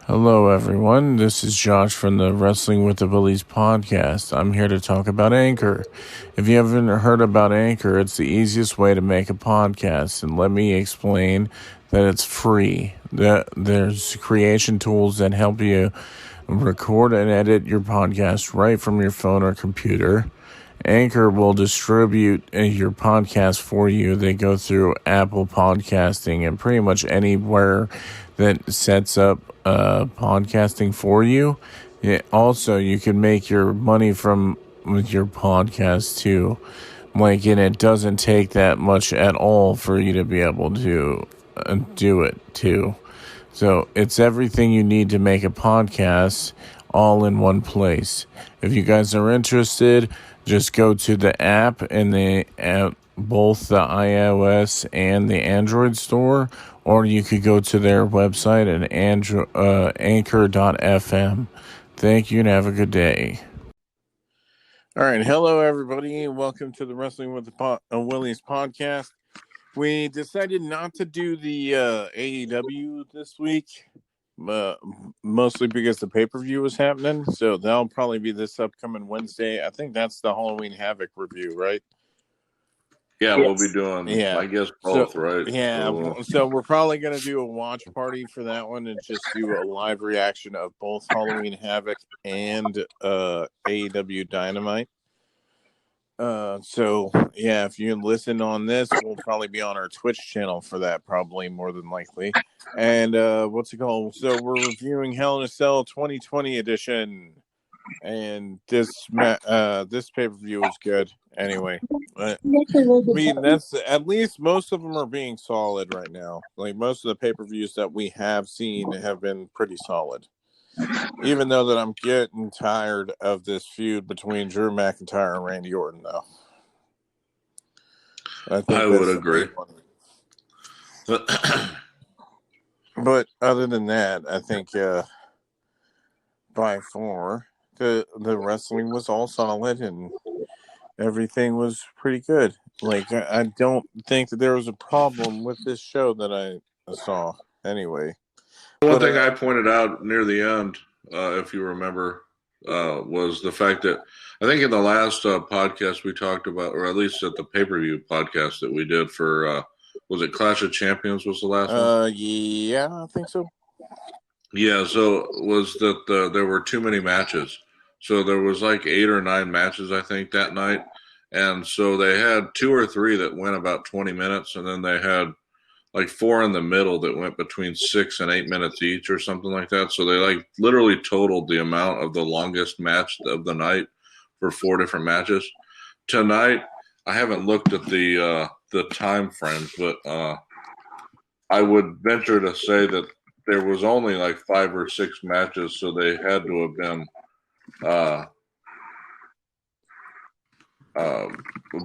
Hello, everyone. This is Josh from the Wrestling With The Willeys podcast. I'm here to talk about Anchor. If you haven't heard about Anchor, it's the easiest way to make a podcast. And let me explain that it's free. There's creation tools that help you record and edit your podcast right from your phone or computer. Anchor will distribute your podcast for you. They go through Apple Podcasting and pretty much anywhere that sets up podcasting for you. Also, you can make your money from with your podcast too. And it doesn't take that much at all for you to be able to do it too. So it's everything you need to make a podcast all in one place. If you guys are interested, just go to the app in both the iOS and the Android store, or you could go to their website at anchor.fm. Thank you and have a good day. All right. Hello, everybody. Welcome to the Wrestling with the Willeys podcast. We decided not to do the AEW this week, mostly because the pay-per-view was happening. So that'll probably be this upcoming Wednesday. I think that's the Halloween Havoc review, right? Yeah, yes. We'll be doing, I guess, both, right? Yeah, so we're probably going to do a watch party for that one and just do a live reaction of both Halloween Havoc and AEW Dynamite. So yeah, if you listen on this, we'll probably be on our Twitch channel for that, probably more than likely. And what's it called? So we're reviewing Hell in a Cell 2020 edition, and this pay-per-view is good. Anyway, I mean, that's at least most of them are being solid right now. Like most of the pay-per-views that we have seen have been pretty solid. Even though that I'm getting tired of this feud between Drew McIntyre and Randy Orton, though. I would agree. But other than that, I think by far the wrestling was all solid and everything was pretty good. Like, I don't think that there was a problem with this show that I saw anyway. One thing I pointed out near the end, if you remember, was the fact that I think in the last podcast we talked about, or at least at the pay-per-view podcast that we did for, was it Clash of Champions was the last one? Yeah, I think so. Yeah, so was that there were too many matches. So there was like 8 or 9 matches, I think, that night. And so they had 2 or 3 that went about 20 minutes, and then they had like 4 in the middle that went between 6 and 8 minutes each or something like that. So they like literally totaled the amount of the longest match of the night for 4 different matches. Tonight, I haven't looked at the time frames, but I would venture to say that there was only like 5 or 6 matches, so they had to have been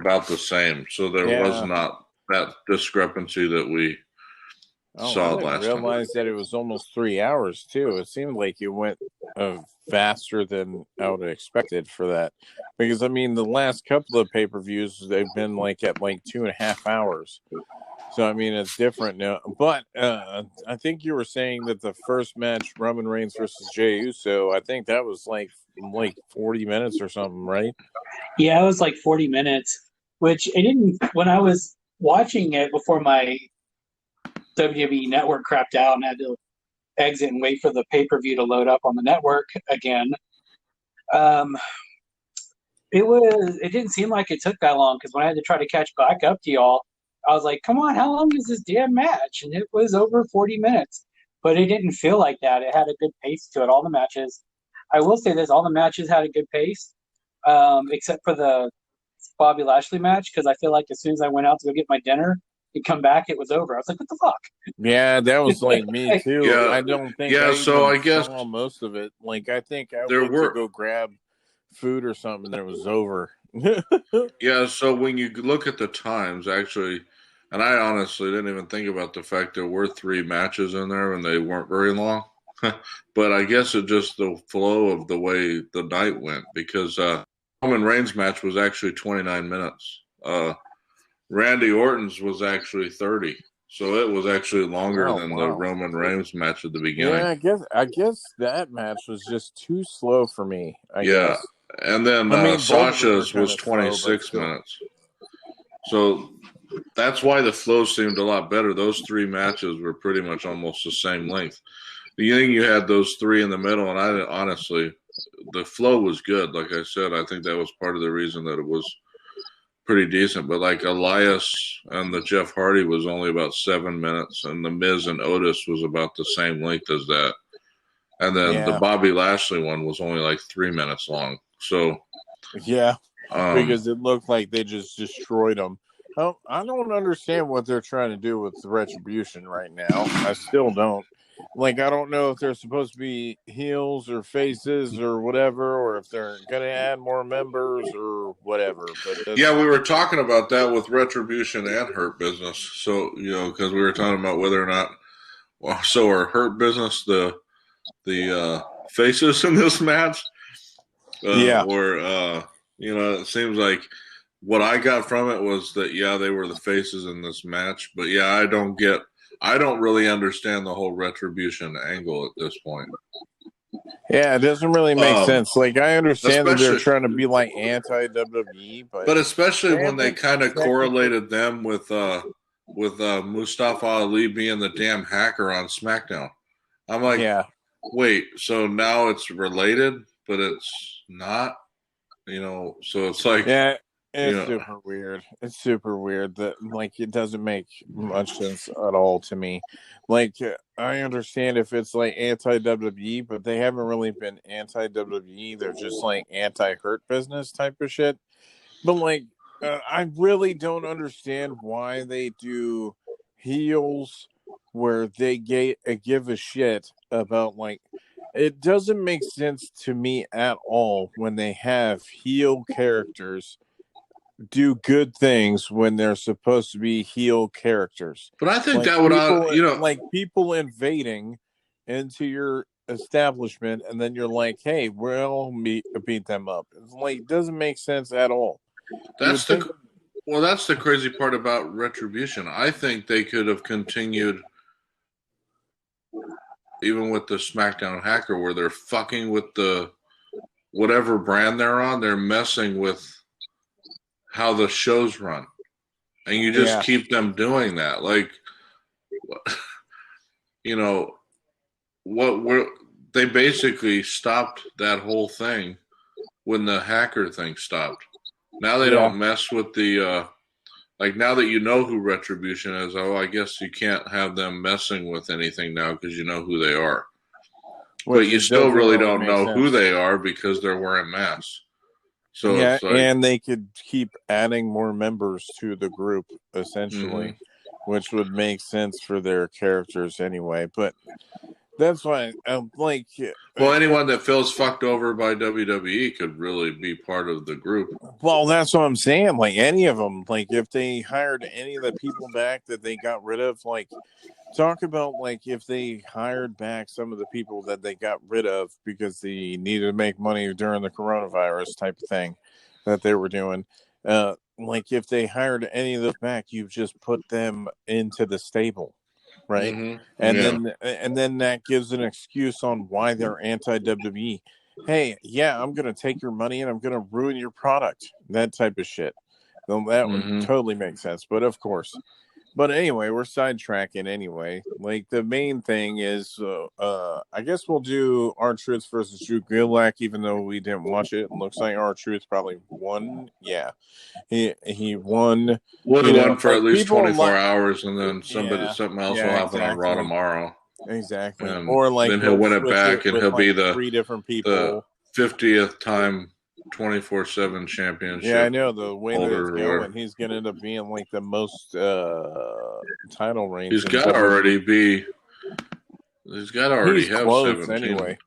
about the same. So there was not that discrepancy that we saw last time. I realized that it was almost 3 hours too. It seemed like it went faster than I would have expected for that. Because I mean, the last couple of pay-per-views, they've been like at like 2.5 hours. So I mean, it's different now. But I think you were saying that the first match, Roman Reigns versus Jey Uso, I think that was like 40 minutes or something, right? Yeah, it was like 40 minutes, which it didn't, when I was watching it before my WWE network crapped out and had to exit and wait for the pay-per-view to load up on the network again. It didn't seem like it took that long, because when I had to try to catch back up to y'all, I was like, come on, how long is this damn match? And it was over 40 minutes. But it didn't feel like that. It had a good pace to it, all the matches. I will say this, all the matches had a good pace, except for the Bobby Lashley match, because I feel like as soon as I went out to go get my dinner and come back, it was over. I was like, what the fuck? Yeah, that was like me too. Yeah, I don't think I guess saw most of it. Like, I think I went to go grab food or something, and it was over. Yeah, so when you look at the times, actually, and I honestly didn't even think about the fact there were 3 matches in there and they weren't very long. But I guess it's just the flow of the way the night went, because Roman Reigns' match was actually 29 minutes. Randy Orton's was actually 30. So it was actually longer than the wow. Roman Reigns match at the beginning. Yeah, I guess that match was just too slow for me. I Yeah, guess. and then I mean, both of them were Sasha's kinda was slow, but 26 still. minutes. So that's why the flow seemed a lot better. Those three matches were pretty much almost the same length. The thing you had those three in the middle, and I honestly, the flow was good. Like I said, I think that was part of the reason that it was pretty decent. But like Elias and the Jeff Hardy was only about 7 minutes, and the Miz and Otis was about the same length as that. And then the Yeah. Bobby Lashley one was only like 3 minutes long. So Yeah, because it looked like they just destroyed them. I don't understand what they're trying to do with the Retribution right now. I still don't. Like, I don't know if they're supposed to be heels or faces or whatever, or if they're going to add more members or whatever. But yeah, we were talking about that with Retribution and Hurt Business. So, because we were talking about whether or not, so are Hurt Business the faces in this match? Yeah. Or, it seems like what I got from it was that, yeah, they were the faces in this match. But, yeah, I don't really understand the whole Retribution angle at this point. Yeah, it doesn't really make sense. Like, I understand that they're trying to be like anti-WWE, but especially when they kind of correlated them with Mustafa Ali being the damn hacker on SmackDown. I'm like, wait, so now it's related, but it's not, so it's like, yeah. It's super weird. It's super weird that, like, it doesn't make much sense at all to me. Like, I understand if it's like anti-WWE, but they haven't really been anti-WWE. They're just like anti-Hurt Business type of shit. But, like, I really don't understand why they do heels where they give a shit about, like, it doesn't make sense to me at all when they have heel characters do good things when they're supposed to be heel characters. But I think like that would, like people invading into your establishment, and then you're like, "Hey, we'll beat them up." It's like, it doesn't make sense at all. That's the crazy part about Retribution. I think they could have continued even with the SmackDown hacker, where they're fucking with the whatever brand they're on. They're messing with how the shows run, and you just keep them doing that. Like, they basically stopped that whole thing when the hacker thing stopped. Now they don't mess with the like, now that you know who Retribution is, I guess you can't have them messing with anything now because you know who they are. But you still really don't know who they are because they're wearing masks. So it's like, and they could keep adding more members to the group, essentially, which would make sense for their characters anyway. But that's why, anyone that feels fucked over by WWE could really be part of the group. Well, that's what I'm saying. Like, any of them, like, if they hired any of the people back that they got rid of, like, talk about, like, if they hired back some of the people that they got rid of because they needed to make money during the coronavirus type of thing that they were doing. Like, if they hired any of those back, you just put them into the stable, right? And then that gives an excuse on why they're anti-WWE. Hey, I'm going to take your money and I'm going to ruin your product. That type of shit. That would totally make sense. But of course. But anyway, we're sidetracking anyway. Like, the main thing is, I guess we'll do R-Truth versus Drew Gulak, even though we didn't watch it. It looks like R-Truth probably won. Yeah. He won. Would have won for at least 24 hours, and then something else will happen on Raw tomorrow. Exactly. And or like then he'll win it back, and he'll be the 3 different people. The 50th time 24/7 championship. Yeah, I know the way that it's going. He's going to end up being like the most title reigns. He's got to already have close 17 anyway.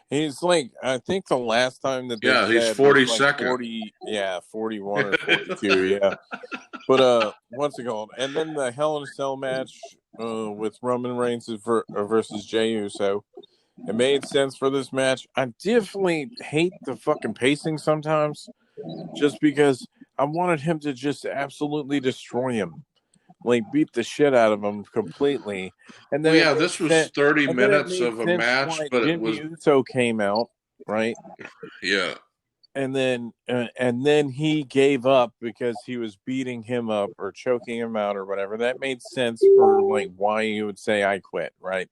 He's like, I think the last time that he's 42nd. 41 or 42. Yeah, but what's it called? And then the Hell in a Cell match with Roman Reigns versus Jey Uso. It made sense for this match. I definitely hate the fucking pacing sometimes, just because I wanted him to just absolutely destroy him. like beat the shit out of him completely. And then this was 30 minutes of a match, but it was Jey Uso came out, right? Yeah. And then he gave up because he was beating him up or choking him out or whatever. That made sense for like why you would say I quit, right?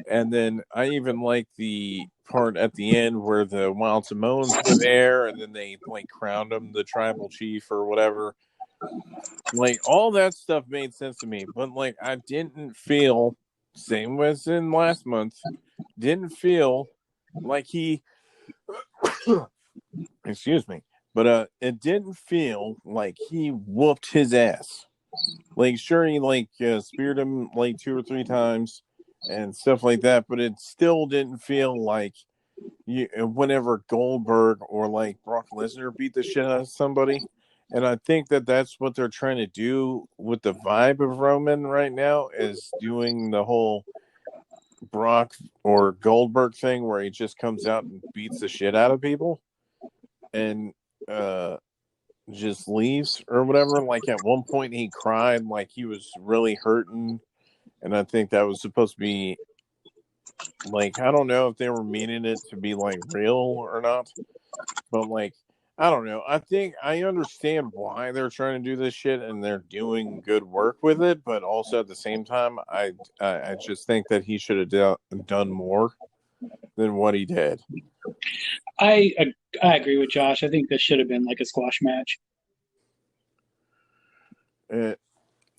And then I even like the part at the end where the Wild Samoans were there, and then they like crowned him the tribal chief or whatever. Like all that stuff made sense to me, but like I didn't feel, same as in last month, didn't feel like he excuse me, but it didn't feel like he whooped his ass. Like sure he like speared him like 2 or 3 times and stuff like that, but it still didn't feel like whenever Goldberg or like Brock Lesnar beat the shit out of somebody. And I think that that's what they're trying to do with the vibe of Roman right now, is doing the whole Brock or Goldberg thing where he just comes out and beats the shit out of people and just leaves or whatever. Like at one point he cried like he was really hurting, and I think that was supposed to be like, I don't know if they were meaning it to be like real or not, but like I don't know. I think I understand why they're trying to do this shit and they're doing good work with it, but also at the same time I just think that he should have done more than what he did. I agree with Josh. I think this should have been like a squash match.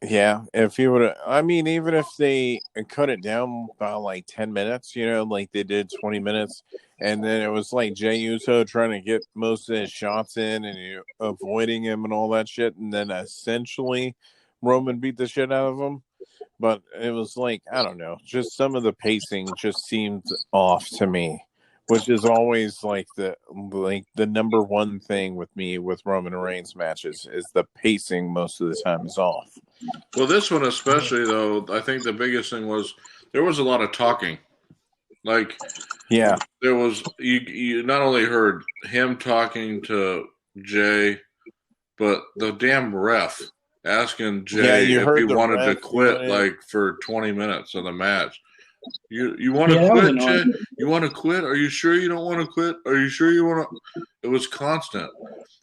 Yeah, if you would, I mean, even if they cut it down by like 10 minutes, like they did 20 minutes, and then it was like Jey Uso trying to get most of his shots in and avoiding him and all that shit, and then essentially Roman beat the shit out of him. But it was like, I don't know, just some of the pacing just seemed off to me, which is always like the number one thing with me with Roman Reigns matches is the pacing most of the time is off. Well, this one especially, though, I think the biggest thing was there was a lot of talking. Like, yeah, there was you not only heard him talking to Jey, but the damn ref asking Jey if he wanted to quit like for 20 minutes of the match. You want to quit, Jey? You want to quit? Are you sure you don't want to quit? Are you sure you want to? It was constant.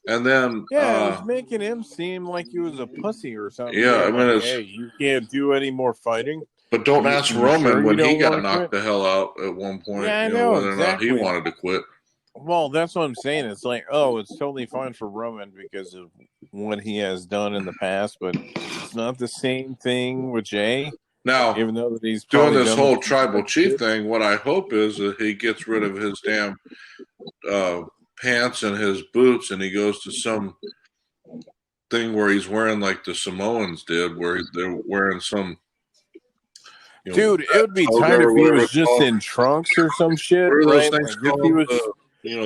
And then it was making him seem like he was a pussy or something. Yeah, I mean, hey, you can't do any more fighting. But don't ask Roman when he got knocked the hell out at one point. Yeah, I know whether exactly. or not he wanted to quit. Well, that's what I'm saying. It's like, oh, it's totally fine for Roman because of what he has done in the past, but it's not the same thing with Jey. Now, even though that he's doing this whole tribal chief thing, what I hope is that he gets rid of his damn pants and his boots, and he goes to some thing where he's wearing like the Samoans did, where they're wearing some. Dude, it would be tight if he was just in trunks or some shit. What are those right? things called? He was,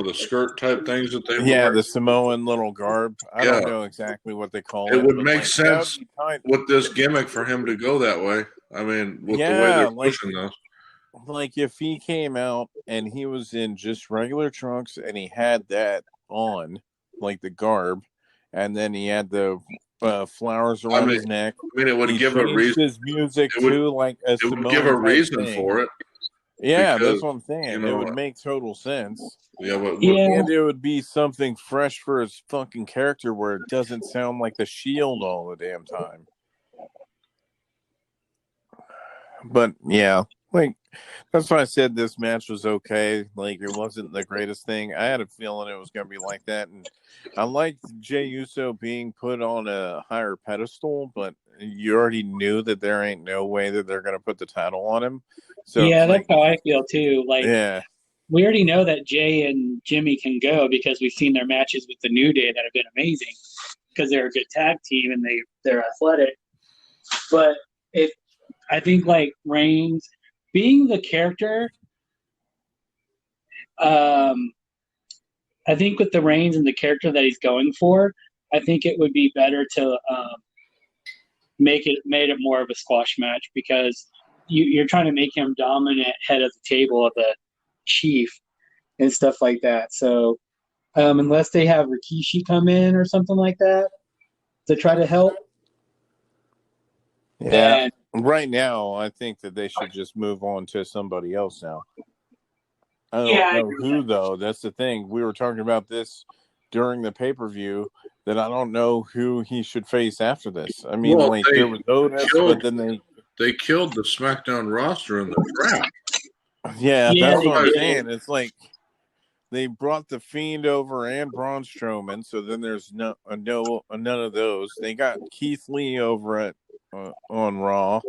the skirt type things that they wear. Yeah, the Samoan little garb. I don't know exactly what they call it. It would make sense with this gimmick for him to go that way. I mean, with the way they're pushing this. Like if he came out and he was in just regular trunks and he had that on, like the garb, and then he had the flowers around his neck. I mean, it would give a reason. His music like a it would give a reason for it. Yeah, that's what I'm saying. It would make total sense. Yeah, and it would be something fresh for his fucking character where it doesn't sound like the Shield all the damn time. But yeah, like that's why I said this match was okay. Like it wasn't the greatest thing. I had a feeling it was going to be like that, and I liked Jey Uso being put on a higher pedestal. But you already knew that there ain't no way that they're going to put the title on him. So yeah, that's how I feel too. Like, yeah, we already know that Jey and Jimmy can go because we've seen their matches with the New Day that have been amazing because they're a good tag team and they're athletic. But I think like Reigns being the character, I think with the Reigns and the character that he's going for, I think it would be better to made it more of a squash match because you're trying to make him dominant head of the table of the chief and stuff like that. So unless they have Rikishi come in or something like that to try to help. Yeah. Right now, I think that they should just move on to somebody else now. I don't know who, though. That's the thing. We were talking about this during the pay-per-view, that I don't know who he should face after this. I mean, there was Otis, but then they killed the SmackDown roster in the draft. Yeah, that's what I'm saying. It's like they brought the Fiend over and Braun Strowman, so then there's none of those. They got Keith Lee over on Raw.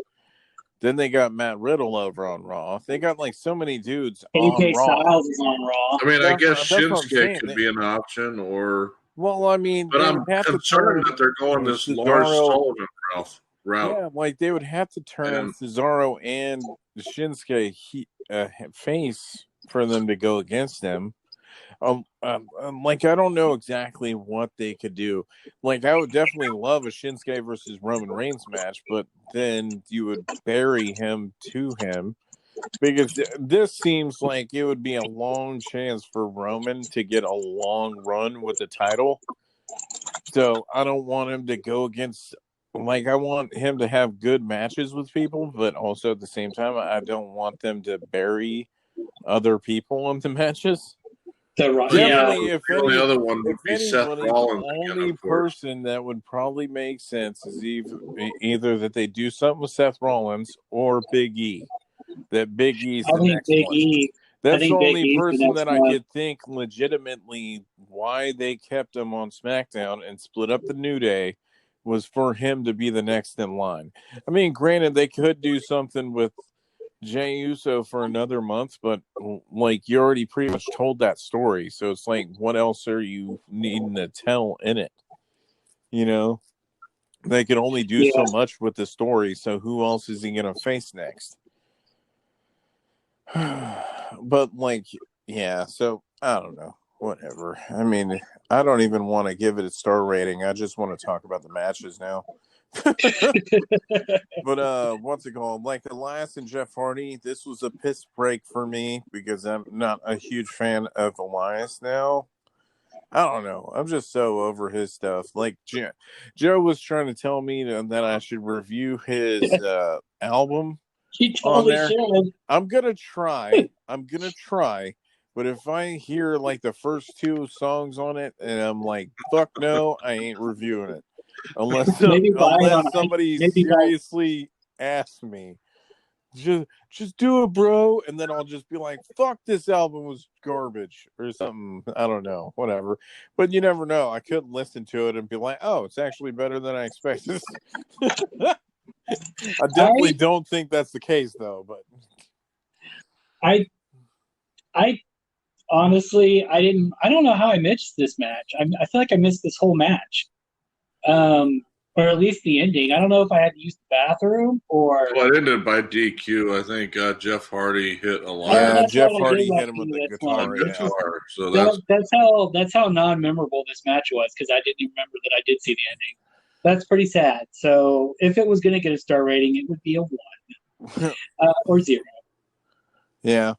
Then they got Matt Riddle over on Raw. They got like so many dudes on Raw. Styles is on Raw. I mean, I guess Shinsuke could be an option, or I mean, but I'm concerned that they're going this Lars Sullivan route. Yeah, like they would have to turn Cesaro and Shinsuke face for them to go against them. Like I don't know exactly what they could do. Like I would definitely love a Shinsuke versus Roman Reigns match, but then you would bury him to him, because this seems like it would be a long chance for Roman to get a long run with the title. So I don't want him to go against. Like I want him to have good matches with people, but also at the same time, I don't want them to bury other people in the matches. Definitely, if the only other one would be Seth Rollins. The only person that would probably make sense is either that they do something with Seth Rollins or Big E. That Big E's the next one. That's the only person that I could think legitimately why they kept him on SmackDown and split up the New Day was for him to be the next in line. I mean, granted, they could do something with Jey Uso for another month, but like you already pretty much told that story, so it's like, what else are you needing to tell in it? You know, they can only do so much with the story, so who else is he gonna face next? But like, so I don't know. Whatever. I mean, I don't even want to give it a star rating. I just want to talk about the matches now. But what's it called? Like Elias and Jeff Hardy, this was a piss break for me because I'm not a huge fan of Elias now. I don't know. I'm just so over his stuff. Like Joe was trying to tell me that I should review his album. He totally should. I'm gonna try. But if I hear like the first two songs on it and I'm like, fuck no, I ain't reviewing it. Unless somebody seriously asks me. Just do it, bro. And then I'll just be like, fuck, this album was garbage or something. I don't know. Whatever. But you never know. I could listen to it and be like, oh, it's actually better than I expected. I definitely don't think that's the case though, but I honestly, I don't know how I missed this match. I feel like I missed this whole match. Or at least the ending. I don't know if I had to use the bathroom or. Well, it ended by DQ. I think Jeff Hardy hit Elias. Jeff Hardy hit him with the guitar. So that's how non-memorable this match was, because I didn't even remember that I did see the ending. That's pretty sad. So if it was going to get a star rating, it would be a 1 or 0. Yeah.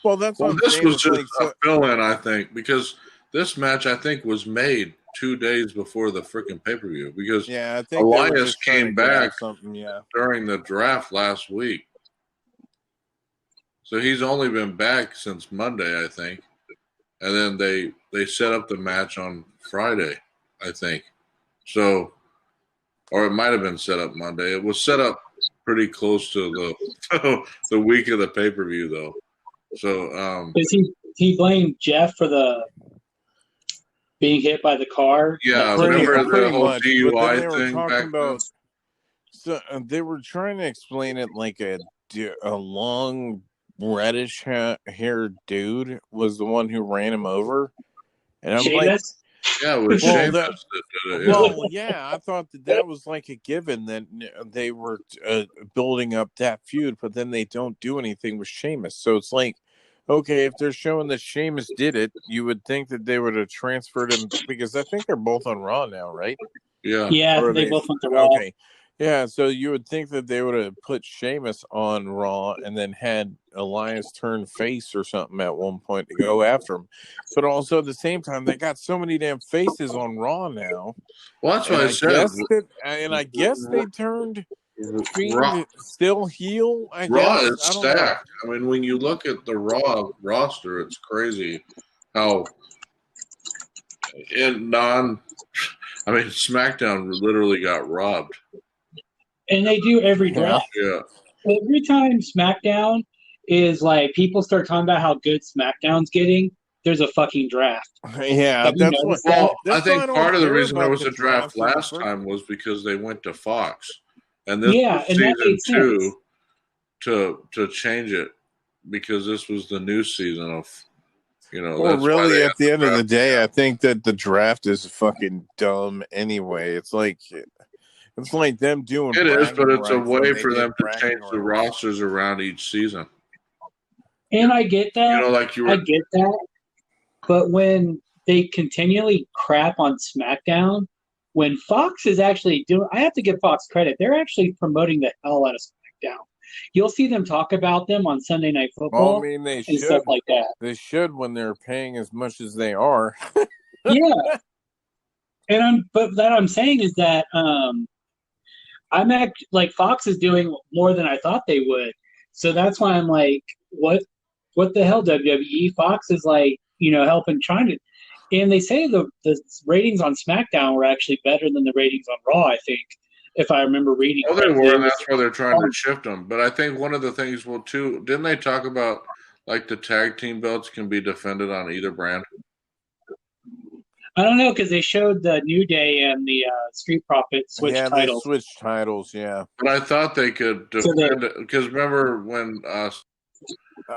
Well, this was just a fill-in, I think, because this match I think was made 2 days before the freaking pay-per-view, because I think Elias came back during the draft last week. So he's only been back since Monday, I think. And then they set up the match on Friday, I think. So, or it might have been set up Monday. It was set up pretty close to the week of the pay-per-view, though. So, he blamed Jeff for the being hit by the car. Yeah, remember the whole DUI thing back then? So they were trying to explain it like a long reddish haired dude was the one who ran him over, and I'm like, yeah, it was Sheamus. I thought that was like a given that they were building up that feud, but then they don't do anything with Sheamus, so it's like, okay, if they're showing that Sheamus did it, you would think that they would have transferred him, because I think they're both on Raw now, right? Yeah. Yeah, they both went to Raw. Okay. Yeah, so you would think that they would have put Sheamus on Raw and then had Elias turn face or something at one point to go after him. But also at the same time, they got so many damn faces on Raw now. Well, that's what I said. I guess they turned Fiend still heel, I Raw guess? is stacked. I mean, when you look at the Raw roster, it's crazy how SmackDown literally got robbed. And they do every draft. Yeah. Every time SmackDown is like people start talking about how good SmackDown's getting, there's a fucking draft. Yeah, that's what. I think part of the reason there was a draft last time was because they went to Fox, and this was season 2 to change it because this was the new season of. Well, really, at the end of the day, I think that the draft is fucking dumb anyway. It's like them doing. It is, but it's a way for them to change the rosters around each season. And I get that. I get that. But when they continually crap on SmackDown, when Fox is actually doing, I have to give Fox credit. They're actually promoting the hell out of SmackDown. You'll see them talk about them on Sunday Night Football and stuff like that. They should when they're paying as much as they are. Yeah. But that I'm saying is that Fox is doing more than I thought they would. So that's why I'm like, what the hell, WWE? Fox is like, helping trying to. And they say the ratings on SmackDown were actually better than the ratings on Raw, I think, if I remember reading. Oh, they were, and that's why they're trying to shift them. But I think one of the things, too, didn't they talk about, like, the tag team belts can be defended on either brand? I don't know, because they showed the New Day and the Street Profits switch titles. They switched titles, yeah. But I thought they could defend it, because remember when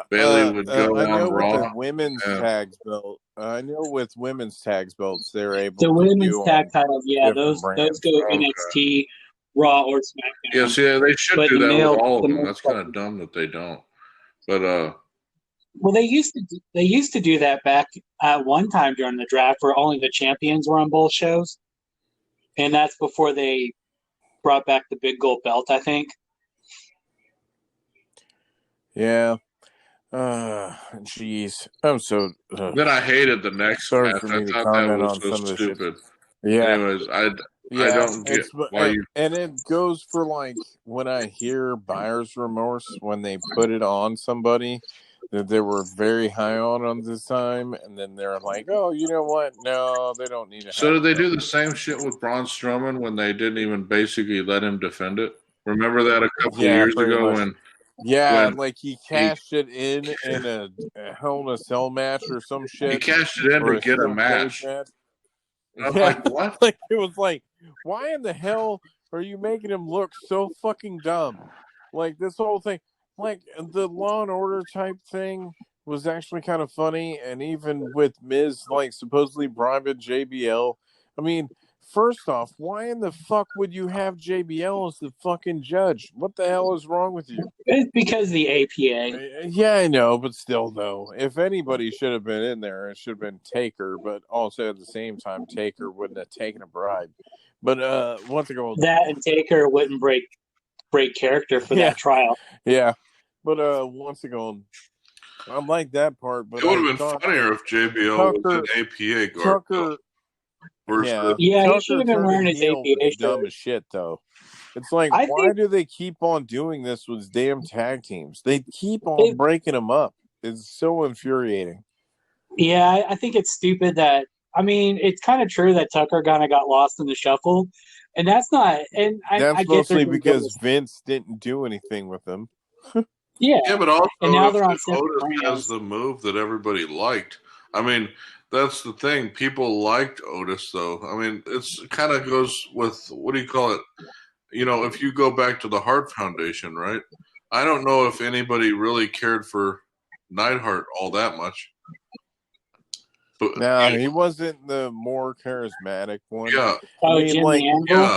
Bayley would go on Raw? With the women's tags belt. I know with women's tags belts, they're able to women's do tag titles, those go NXT, Raw, or SmackDown. Yeah, see, they should do that with all of them. That's kind of dumb that they don't. But well, they used to do that back at one time during the draft, where only the champions were on both shows, and that's before they brought back the big gold belt, I think. Yeah. Jeez. I'm so. Then I hated the next match. I thought that was so stupid. Yeah. Anyways, I don't get why you. And it goes for like when I hear buyer's remorse when they put it on somebody that they were very high on this time, and then they're like, "Oh, you know what? No, they don't need it." So did they do the same shit with Braun Strowman when they didn't even basically let him defend it? Remember that a couple of years ago when. Yeah, like he cashed it in a Hell in a Cell match or some shit. He cashed it in to get a match. I'm like, what? Like, it was like, why in the hell are you making him look so fucking dumb? Like, this whole thing, like, the Law and Order type thing was actually kind of funny. And even with Miz, like, supposedly bribing JBL. I mean, first off, why in the fuck would you have JBL as the fucking judge? What the hell is wrong with you? It's because of the APA. Yeah, I know, but still, though, if anybody should have been in there, it should have been Taker, but also at the same time, Taker wouldn't have taken a bribe. But once ago, that and Taker wouldn't break character for that trial. Yeah, but once ago, I like that part. But it would have been funnier if JBL was an APA guard. Tucker. Yeah, he should have been wearing his APA shirt. Dumb as shit, though. It's like, why do they keep on doing this with damn tag teams? They keep on breaking them up. It's so infuriating. Yeah, I think it's stupid that. I mean, it's kind of true that Tucker kind of got lost in the shuffle, and that's not. And that's mostly because Vince didn't do anything with them. Yeah, but also and now they're on Otis has the move that everybody liked. I mean. That's the thing. People liked Otis, though. I mean, it's kind of goes with, what do you call it? If you go back to the Hart Foundation, right? I don't know if anybody really cared for Neidhart all that much. But, no, he wasn't the more charismatic one. Yeah. I mean,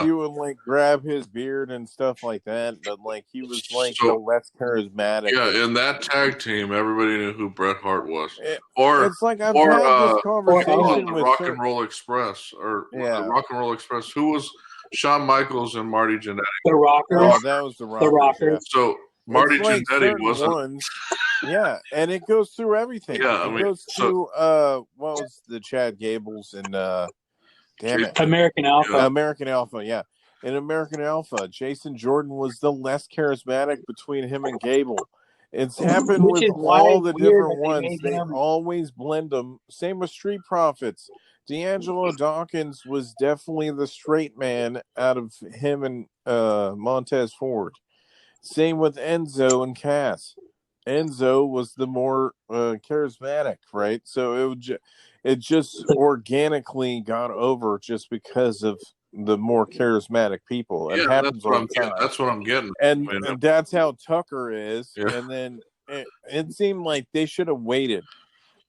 you would like grab his beard and stuff like that, but like he was like less charismatic. Yeah, in that tag team, everybody knew who Bret Hart was. It's like I've had this conversation the with Rock and Roll Express, the Rock and Roll Express. Who was Shawn Michaels and Marty Jannetty? The Rockers. Oh, that was the Rockers. The Rockers. Yeah. So Marty Jannetty wasn't. Yeah, and it goes through everything. Yeah, it goes through what was the Chad Gables and damn it, American Alpha. American Alpha. Yeah, In American Alpha, Jason Jordan was the less charismatic between him and Gable. It's happened Which with is why all it's the weird different that they ones. made They him. always blend them. Same with Street Profits. D'Angelo Dawkins was definitely the straight man out of him and Montez Ford. Same with Enzo and Cass. Enzo was the more charismatic, right? So it just organically got over just because of the more charismatic people. It happens all the time. That's what I'm getting. And that's how Tucker is. Yeah. And then it seemed like they should have waited.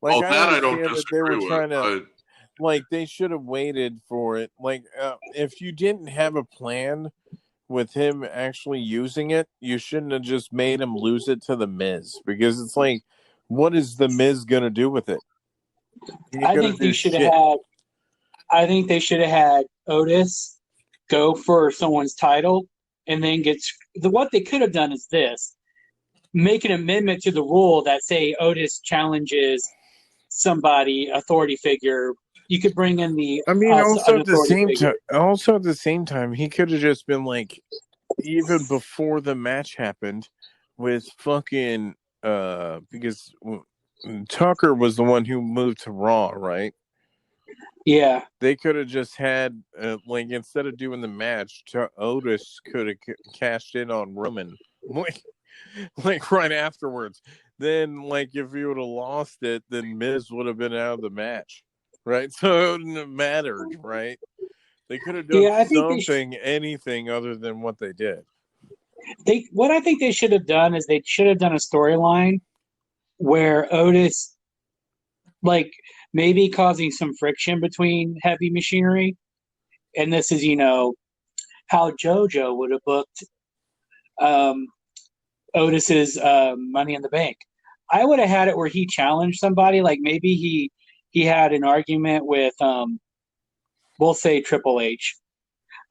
Like, I that I don't understand that they were disagree trying to, with. they should have waited for it. If you didn't have a plan with him actually using it, you shouldn't have just made him lose it to the Miz, because it's like, what is the Miz gonna do with it? I think they should have had Otis go for someone's title and then what they could have done is this: make an amendment to the rule that say Otis challenges somebody, authority figure. You could bring in also at the same time, he could have just been like, even before the match happened, with fucking because Tucker was the one who moved to Raw, right? Yeah. They could have just had instead of doing the match, Otis could have cashed in on Roman, like right afterwards. Then, if you would have lost it, then Miz would have been out of the match, right? So it wouldn't have mattered, right? They could have done anything other than what they did. What I think they should have done is they should have done a storyline where Otis, maybe causing some friction between Heavy Machinery, and this is, how JoJo would have booked Otis's Money in the Bank. I would have had it where he challenged somebody, maybe he had an argument with, we'll say Triple H,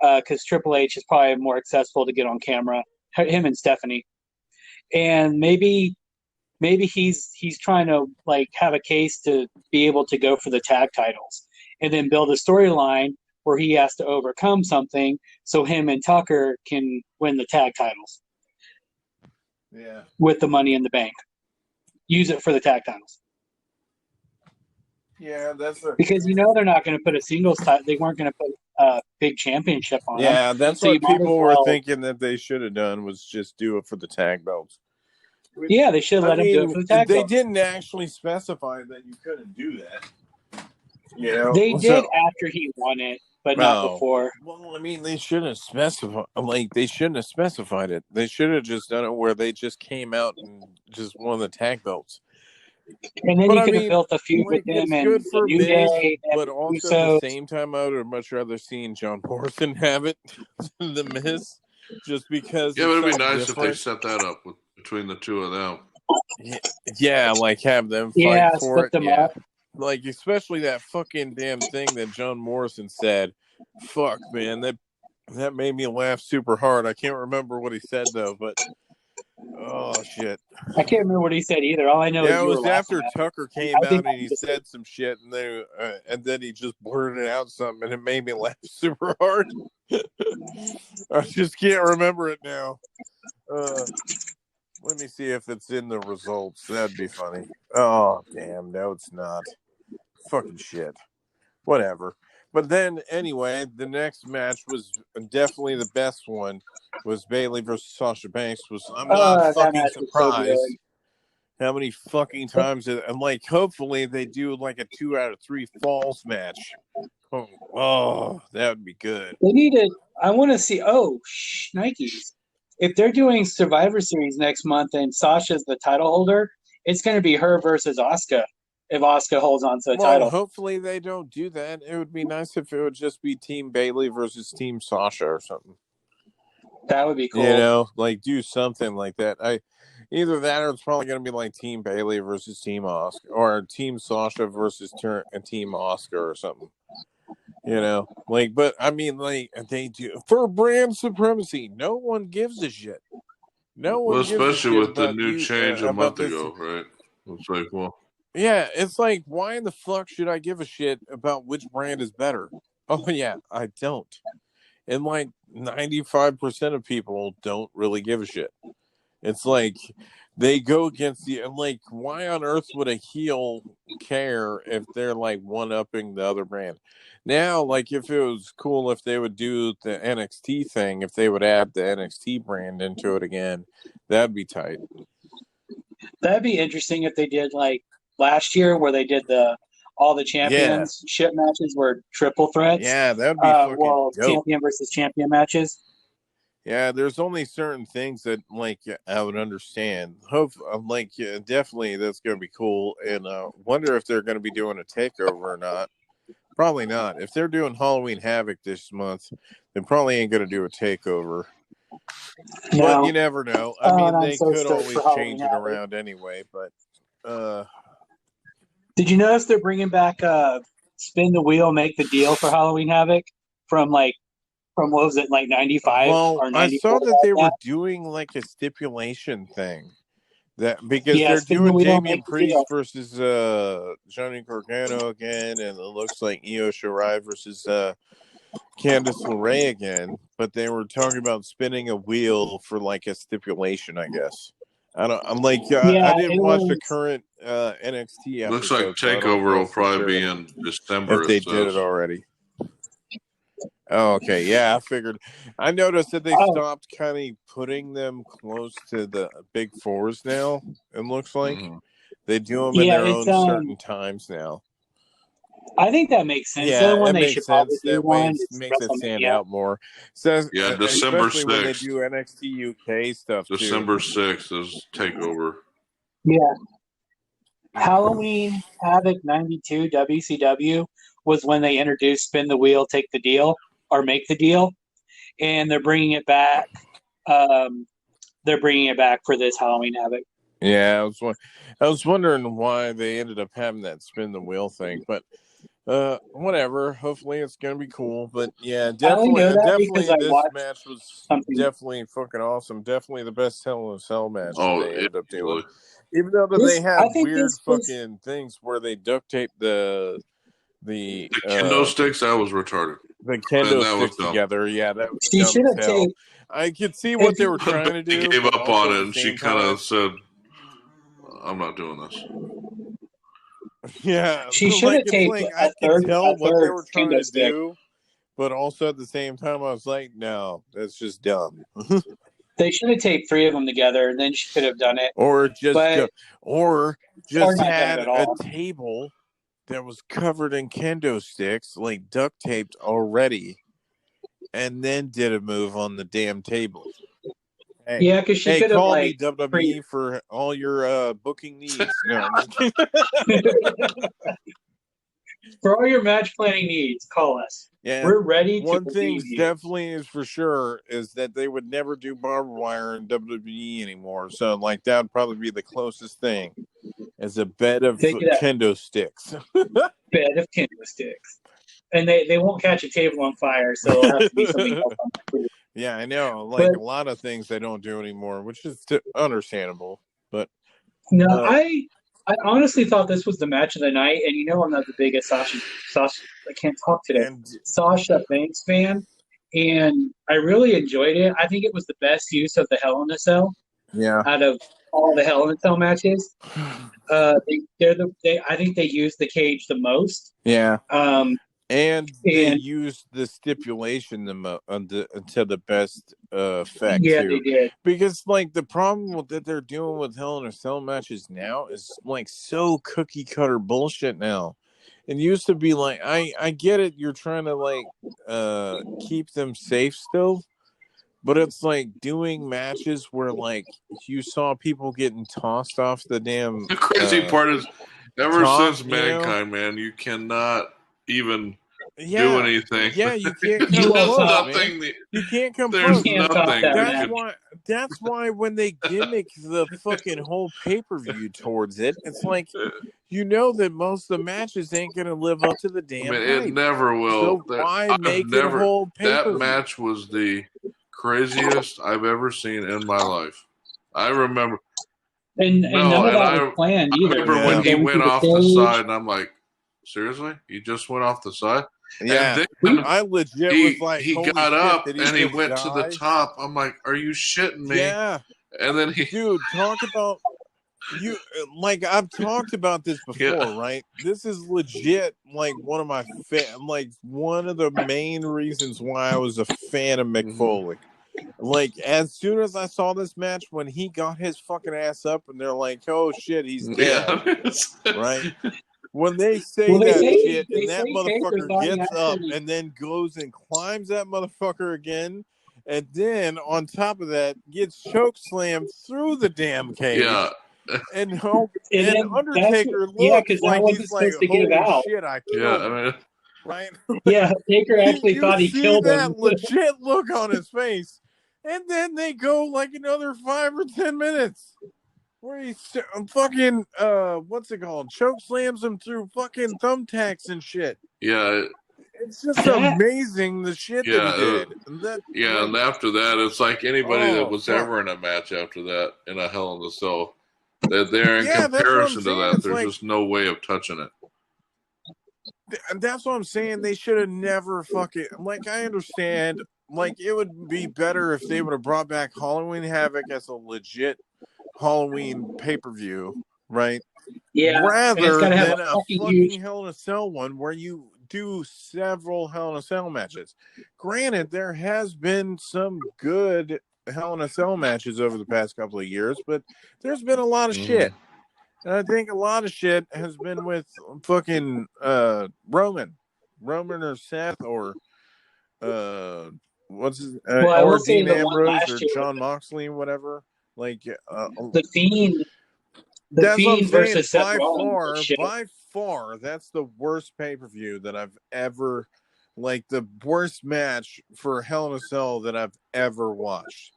because Triple H is probably more accessible to get on camera. Him and Stephanie, and maybe he's trying to have a case to be able to go for the tag titles, and then build a storyline where he has to overcome something so him and Tucker can win the tag titles. Yeah, with the Money in the Bank, use it for the tag titles. Yeah, because they're not going to put a singles title. They weren't going to put a big championship on them. Yeah, that's what people were thinking that they should have done, was just do it for the tag belts. Yeah, they should have let him do it for the tag belts. They didn't actually specify that you couldn't do that. They did after he won it, but not before. Well, they shouldn't have specified. They shouldn't have specified it. They should have just done it where they just came out and just won the tag belts. And then you could have built a feud with them and for New Day. But also at the same time, I would have much rather seen John Morrison have it than the Miz, just because. Yeah, it would be nice if they set that up between the two of them. Yeah, have them fight for it. Yeah. Especially that fucking damn thing that John Morrison said. Fuck, man, that made me laugh super hard. I can't remember what he said though, but oh shit, I can't remember what he said either. All I know is it was after Tucker came out and he said some shit, and then he just blurted out something, and it made me laugh super hard. I just can't remember it now. Let me see if it's in the results. That'd be funny. Oh damn, no, it's not. Fucking shit. Whatever. But then, anyway, the next match was definitely the best one. Was Bayley versus Sasha Banks. I'm not fucking surprised how many fucking times hopefully they do a 2 out of 3 falls match. Oh, that would be good. They needed. I want to see. Nikes. If they're doing Survivor Series next month and Sasha's the title holder, it's going to be her versus Asuka. If Asuka holds on to the title. Hopefully they don't do that. It would be nice if it would just be Team Bayley versus Team Sasha or something. That would be cool. Do something like that. Either that or it's probably going to be Team Bayley versus Team Asuka, or Team Sasha versus Team Asuka or something. But they do for brand supremacy. No one gives a shit. No one gives a shit. Especially with the new change a month ago, right? It's yeah, it's why in the fuck should I give a shit about which brand is better? Oh, yeah, I don't. And like 95% of people don't really give a shit. It's like they go against the, like, why on earth would a heel care if they're like one-upping the other brand? Now, like, if it was cool if they would do the NXT thing, if they would add the NXT brand into it again, that'd be tight. That'd be interesting if they did like last year where they did all the championship matches were triple threats. Yeah, that'd be fucking dope. Champion versus champion matches. Yeah, there's only certain things that like I would understand. Definitely that's going to be cool. And wonder if they're going to be doing a takeover or not. Probably not. If they're doing Halloween Havoc this month, they probably ain't going to do a takeover. No. But you never know. I mean, they could always change it around anyway. But did you notice they're bringing back Spin the Wheel, Make the Deal for Halloween Havoc from what was it, like 95 or 94? I saw that they were doing like a stipulation thing. That because they're doing Damian Priest versus Johnny Gargano again, and it looks like Io Shirai versus Candice LeRae again, but they were talking about spinning a wheel for like a stipulation, I guess. I didn't watch the current NXT episode. Looks like TakeOver will probably be in December if they did it already. Oh, okay. Yeah, I figured. I noticed that they stopped kind of putting them close to the big fours now. It looks like they do them in their own certain times now. I think that makes sense. Yeah, when that they makes sense. That way it makes it stand out more. So, December 6th. When they do NXT UK stuff December 6th is TakeOver. Yeah. Halloween Havoc 92 WCW was when they introduced Spin the Wheel, Take the Deal, or Make the Deal. And they're bringing it back. They're bringing it back for this Halloween Havoc. Yeah, I was wondering why they ended up having that Spin the Wheel thing, but whatever. Hopefully it's gonna be cool. But yeah, definitely this match was definitely fucking awesome. Definitely the best Hell in a Cell match they ended up doing. Even though they had weird fucking things where they duct taped the kendo sticks, that was retarded. The kendo sticks together, yeah, that was dumb as hell. I could see what they were trying to do. She gave up on it, and she kind of said, "I'm not doing this." Yeah, she should have taped I could tell what they were trying to do, but also at the same time, I was like, "No, that's just dumb." They should have taped 3 of them together, and then she could have done it. Or just had a table that was covered in kendo sticks, like duct taped already, and then did a move on the damn table. Hey, yeah, because she could have call me WWE for all your booking needs. No, for all your match planning needs, call us. Yeah, we're ready. One thing definitely is for sure is that they would never do barbed wire in WWE anymore. So, like, that would probably be the closest thing as a bed of kendo sticks. Bed of kendo sticks, and they won't catch a table on fire, so it'll have to be something else. Yeah, I know. Like a lot of things they don't do anymore, which is understandable. But no, I honestly thought this was the match of the night, and I'm not the biggest Sasha. I can't talk today. Sasha Banks fan, and I really enjoyed it. I think it was the best use of the Hell in a Cell. Yeah. Out of all the Hell in a Cell matches, I think they used the cage the most. Yeah. And they used the stipulation to the best effect. Yeah, too. They did. Because, like, the problem that they're doing with Hell in a Cell matches now is, like, so cookie-cutter bullshit now. It used to be, like, I get it, you're trying to, like, keep them safe still, but it's, like, doing matches where, like, you saw people getting tossed off the damn... The crazy part is, ever since Mankind, man, you cannot even... do anything. Yeah, you can't come close, nothing. You can't come There's close. nothing. That's why when they gimmick the fucking whole pay-per-view towards it, it's like that most of the matches ain't gonna live up to the damn hype. It never will. So why make it a whole pay-per-view? That match was the craziest I've ever seen in my life. I remember. And none of that was planned either. I remember when he went off the side, and I'm like, seriously? He just went off the side? Yeah, then I legit was like, he holy got shit, up did and he just went to the die? top. I'm like, are you shitting me? Yeah, And then dude, talk about you. Like I've talked about this before, right? This is legit. Like one of my one of the main reasons why I was a fan of Mick Foley. Like as soon as I saw this match, when he got his fucking ass up, and they're like, "Oh shit, he's dead," right? When they say shit, and that motherfucker gets up and then goes and climbs that motherfucker again, and then on top of that gets choke slammed through the damn cage. Yeah. And Undertaker looks like he's like, holy shit, I killed him. Right? Yeah, Taker actually thought he killed him. You see that legit look on his face. And then they go like another 5 or 10 minutes where he fucking, what's it called? Choke slams him through fucking thumbtacks and shit. Yeah. It's just amazing the shit that he did. And after that, it's like anybody that was ever in a match after that in a Hell in a Cell, that they're in comparison to that, there's just no way of touching it. That's what I'm saying. They should have never fucking, like, I understand, like, it would be better if they would have brought back Halloween Havoc as a legit Halloween pay-per-view, right? Yeah. Rather than a fucking Hell in a Cell one where you do several Hell in a Cell matches. Granted, there has been some good Hell in a Cell matches over the past couple of years, but there's been a lot of shit. And I think a lot of shit has been with fucking Roman or Seth or what's his or Dean Ambrose or John Moxley, whatever. Like the Fiend. That's what I'm saying. By far, that's the worst pay-per-view that I've ever, like the worst match for Hell in a Cell that I've ever watched.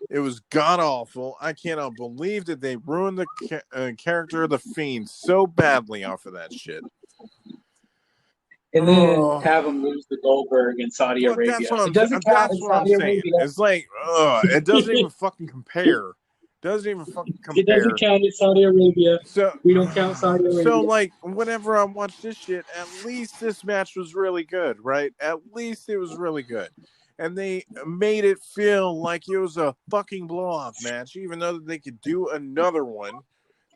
It was god-awful. I cannot believe that they ruined the character of the Fiend so badly off of that shit. And then have him lose to Goldberg in Saudi Arabia. That's what I'm saying. It's like, it doesn't even fucking compare. Doesn't even fucking compare. It doesn't count in Saudi Arabia. So we don't count Saudi Arabia. So, like, whenever I watch this shit, at least this match was really good, right? At least it was really good. And they made it feel like it was a fucking blow-off match, even though they could do another one.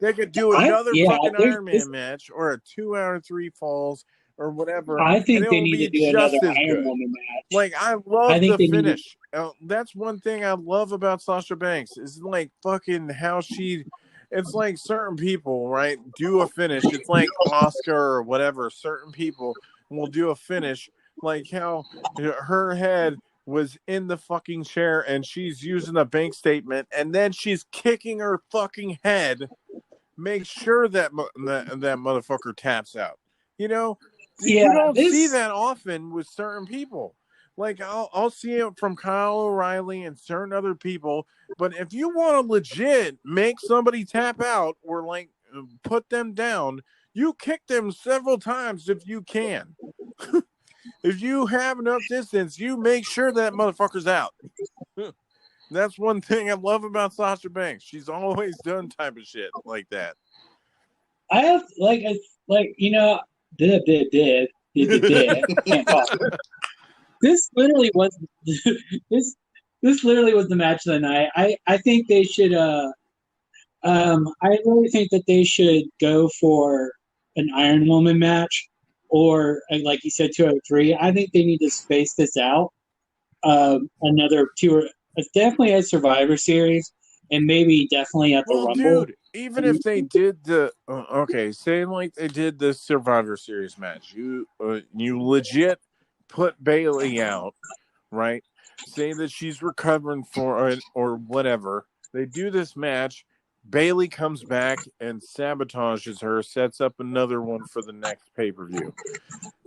They could do another fucking Iron Man match or a 2 out of 3 falls or whatever. I think they need to do another Iron Woman match. Like, I love the finish. That's one thing I love about Sasha Banks is like fucking how it's like certain people, right, do a finish. It's like Oscar or whatever. Certain people will do a finish like how her head was in the fucking chair and she's using a bank statement and then she's kicking her fucking head. Make sure that that motherfucker taps out. You know, you don't see that often with certain people. Like I'll see it from Kyle O'Reilly and certain other people, but if you want to legit make somebody tap out or like put them down, you kick them several times if you can. If you have enough distance, you make sure that motherfucker's out. That's one thing I love about Sasha Banks. She's always done type of shit like that. I have you know, did. Can't talk. This literally was this literally was the match of the night. I think they should I really think that they should go for an Iron Woman match or like you said 2 out of 3. I think they need to space this out. Another 2 or definitely a Survivor Series and maybe definitely at the Rumble. Dude, even if they did the say like they did the Survivor Series match, you legit put Bayley out, right? Say that she's recovering for it or whatever. They do this match. Bayley comes back and sabotages her, sets up another one for the next pay-per-view.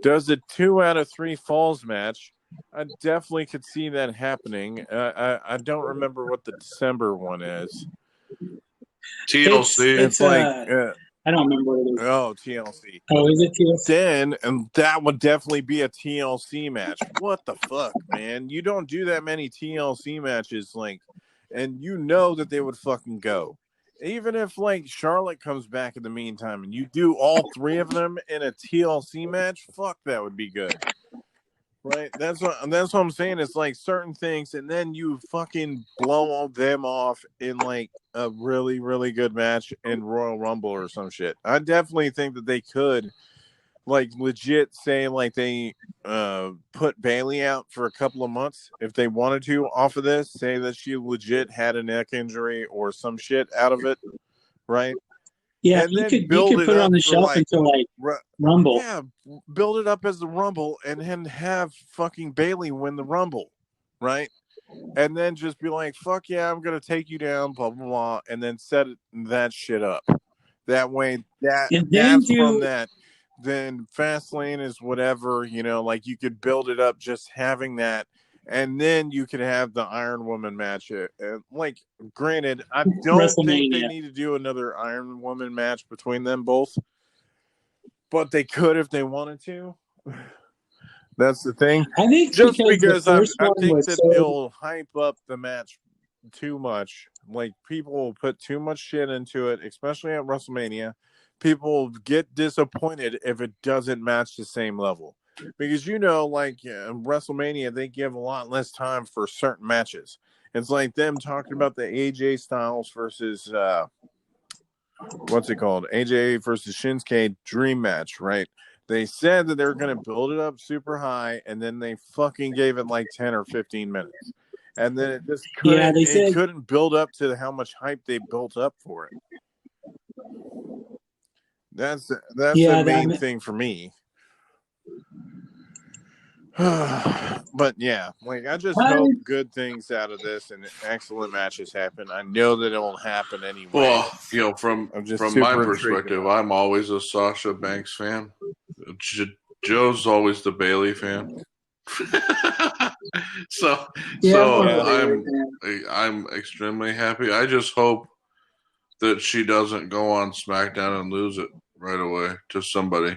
Does a 2 out of 3 falls match. I definitely could see that happening. I don't remember what the December one is. TLC. It's like I don't remember what it is. Oh, TLC. Oh, is it TLC? And that would definitely be a TLC match. What the fuck, man? You don't do that many TLC matches, and you know that they would fucking go. Even if, Charlotte comes back in the meantime and you do all 3 of them in a TLC match, fuck, that would be good. Right, that's what I'm saying. It's like certain things, and then you fucking blow them off in like a really, really good match in Royal Rumble or some shit. I definitely think that they could, like, legit say like they put Bayley out for a couple of months if they wanted to off of this. Say that she legit had a neck injury or some shit out of it, right? Yeah, And you then could build it put it on up the for shelf like until like Rumble. yeah, build it up as the Rumble and then have fucking Bayley win the Rumble, right? And then just be like, fuck yeah, I'm going to take you down, blah, blah, blah, and then set that shit up. That way, And then that's from that. Then Fastlane is whatever, you know, like you could build it up just having that. And then you could have the Iron Woman match. Like, granted, I don't think they need to do another Iron Woman match between them both. But they could if they wanted to. That's the thing. I think just because I think that so... it'll hype up the match too much. Like, people will put too much shit into it, especially at WrestleMania. People will get disappointed if it doesn't match the same level. Because, you know, like WrestleMania, they give a lot less time for certain matches. It's like them talking about the AJ Styles versus what's it called? AJ versus Shinsuke dream match, right? They said that they were going to build it up super high, and then they fucking gave it like 10 or 15 minutes. And then it just couldn't, couldn't build up to how much hype they built up for it. That's the main thing for me. But yeah, like I just hope good things out of this and excellent matches happen. I know that it will happen anyway. Well, you know, from my perspective, I'm always a Sasha Banks fan. Joe's always the Bayley fan. so I'm extremely happy. I just hope that she doesn't go on SmackDown and lose it right away to somebody,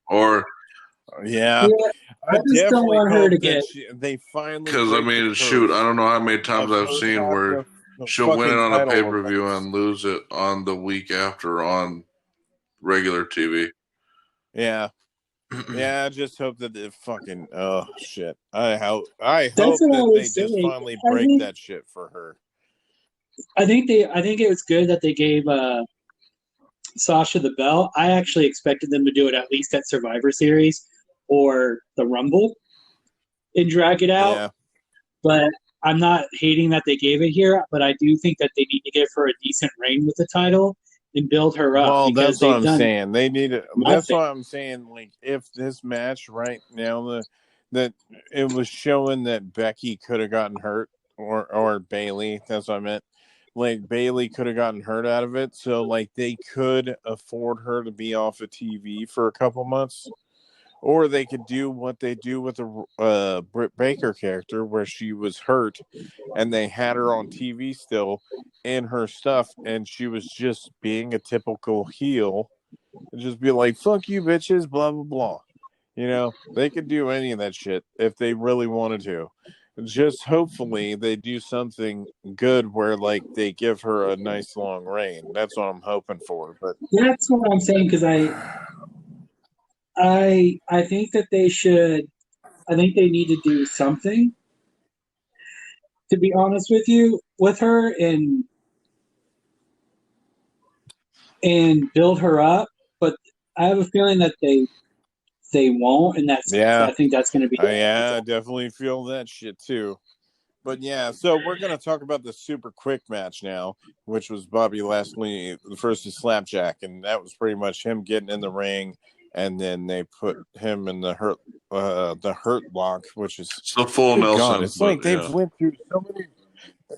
or I just don't want her to get. They finally, because I mean, shoot, I don't know how many times I've seen where she'll win it on a pay-per-view and lose it on the week after on regular TV. Yeah. Yeah, I just hope that it fucking shit. I hope that they just finally break that shit for her. I think it was good that they gave Sasha the belt. I actually expected them to do it at least at Survivor Series or the Rumble and drag it out. Yeah. But I'm not hating that they gave it here, but I do think that they need to give her a decent reign with the title and build her up. Well, that's what I'm saying. They need it. That's what I'm saying. Like, if this match right now, that it was showing that Becky could have gotten hurt, or Bayley. That's what I meant. Like, Bayley could have gotten hurt out of it, so like they could afford her to be off of TV for a couple months, or they could do what they do with the Britt Baker character, where she was hurt, and they had her on TV still in her stuff, and she was just being a typical heel, and just be like, "Fuck you, bitches," blah blah blah. You know, they could do any of that shit if they really wanted to. Just hopefully they do something good where like they give her a nice long reign. That's what I'm hoping for. But that's what I'm saying, because I think that they should. I think they need to do something. To be honest with you, with her and build her up, but I have a feeling that they won't, and I think that's going to be. I definitely feel that shit too. But yeah, so we're going to talk about the super quick match now, which was Bobby Lashley versus Slapjack, and that was pretty much him getting in the ring, and then they put him in the hurt lock, which is the full Nelson. God, it's like they've went through so many.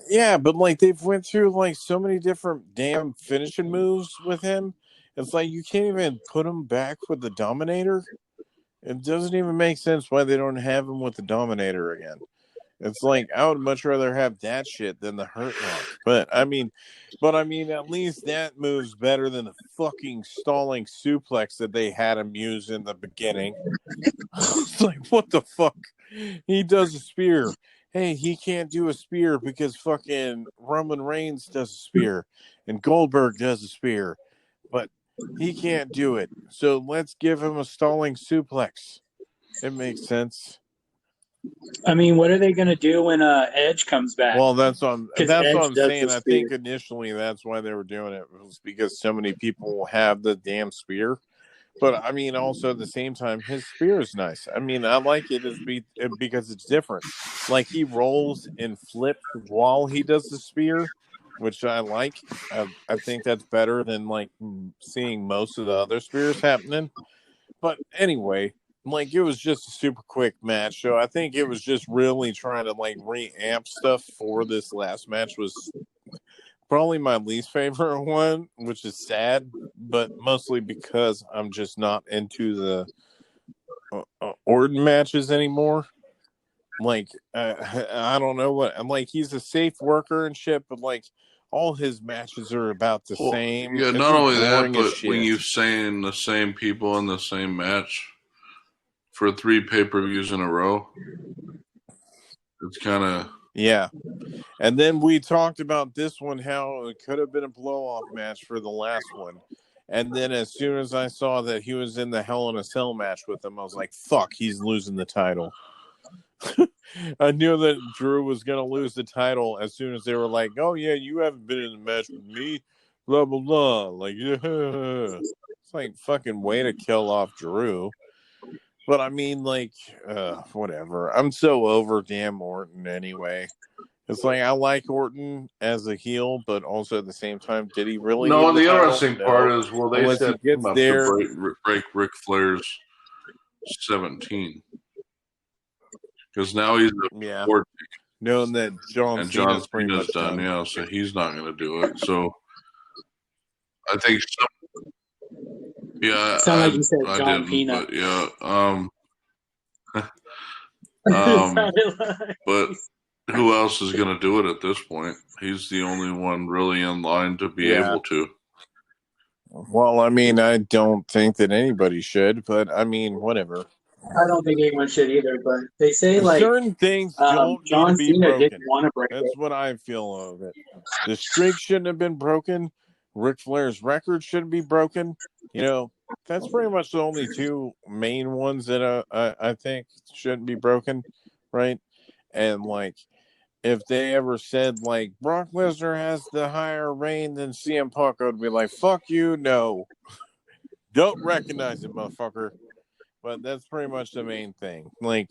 Yeah, but like they've went through like so many different damn finishing moves with him. It's like you can't even put him back with the Dominator. It doesn't even make sense why they don't have him with the Dominator again. It's like I would much rather have that shit than the Hurt Lock. But I mean, at least that move's better than the fucking stalling suplex that they had him use in the beginning. It's like, what the fuck? He does a spear. Hey, he can't do a spear because fucking Roman Reigns does a spear and Goldberg does a spear, but he can't do it. So let's give him a stalling suplex. It makes sense. I mean, what are they going to do when Edge comes back? Well, that's what I'm Edge does saying. the I think initially that's why they were doing it, was because so many people have the damn spear. But I mean, also at the same time, his spear is nice. I mean, I like it because it's different. Like, he rolls and flips while he does the spear, which I like. I think that's better than like seeing most of the other spears happening. But anyway, like, it was just a super quick match. So I think it was just really trying to like reamp stuff for this last match. Was probably my least favorite one, which is sad, but mostly because I'm just not into the Orton matches anymore. Like, I don't know what I'm like. He's a safe worker and shit, but like all his matches are about the same. Yeah, It's not only that, but shit. when you've seen the same people in the same match for 3 pay-per-views in a row, it's kind of... Yeah. And then we talked about this one, how it could have been a blow-off match for the last one. And then as soon as I saw that he was in the Hell in a Cell match with him, I was like, fuck, he's losing the title. I knew that Drew was going to lose the title as soon as they were like, oh, yeah, you haven't been in a match with me, blah, blah, blah. Like, yeah. It's like, fucking way to kill off Drew. But I mean, like, whatever. I'm so over damn Orton anyway. It's like, I like Orton as a heel, but also at the same time, did he really? No, need the interesting part is, well, they unless set he gets him up there to break Ric Flair's 17, because now he's yeah, knowing that John Cena's pretty much done. Yeah, so he's not going to do it. So I think, yeah, sound like you said John didn't, Cena. but yeah, but who else is going to do it at this point? He's the only one really in line to be able to. Well, I mean, I don't think that anybody should, but I mean, whatever. I don't think anyone should either, but they say like certain things don't John need to be Cena broken. didn't want to break That's it. what I feel of it. The streak shouldn't have been broken. Ric Flair's record shouldn't be broken. You know, that's pretty much the only 2 main ones that I think shouldn't be broken, right? And like, if they ever said like Brock Lesnar has the higher reign than CM Punk, I would be like, fuck you, no. Don't recognize it, motherfucker. But that's pretty much the main thing. Like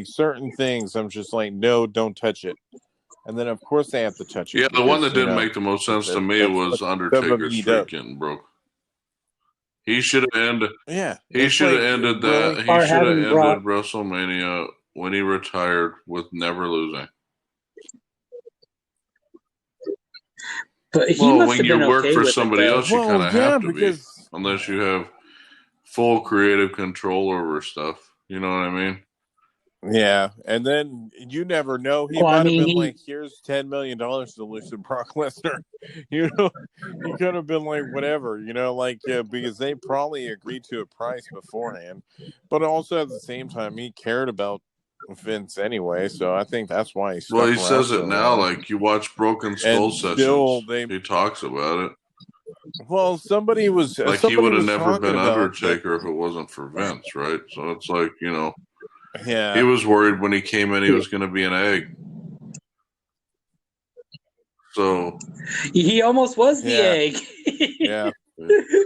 certain things, I'm just like, no, don't touch it. And then, of course, they have to touch it. Yeah, the one that didn't make the most sense to me was Undertaker's streak getting broke. He should have ended. Yeah, he should have ended that. He should have ended WrestleMania when he retired with never losing. But he must when have you been work okay for with somebody it, else, you kind of have to be, unless you have full creative control over stuff. You know what I mean? Yeah, and then you never know. He might have been like, "Here's $10 million to lose to Brock Lesnar." You know, he could have been like, "Whatever," you know, like because they probably agreed to a price beforehand, but also at the same time, he cared about Vince anyway, so I think that's why he. Well, he says it now. Like, you watch Broken Skull sessions, he talks about it. Well, somebody was like, he would have never been Undertaker if it wasn't for Vince, right? So it's like, you know. Yeah, he was worried when he came in he was going to be an egg. So he almost was the egg. Yeah,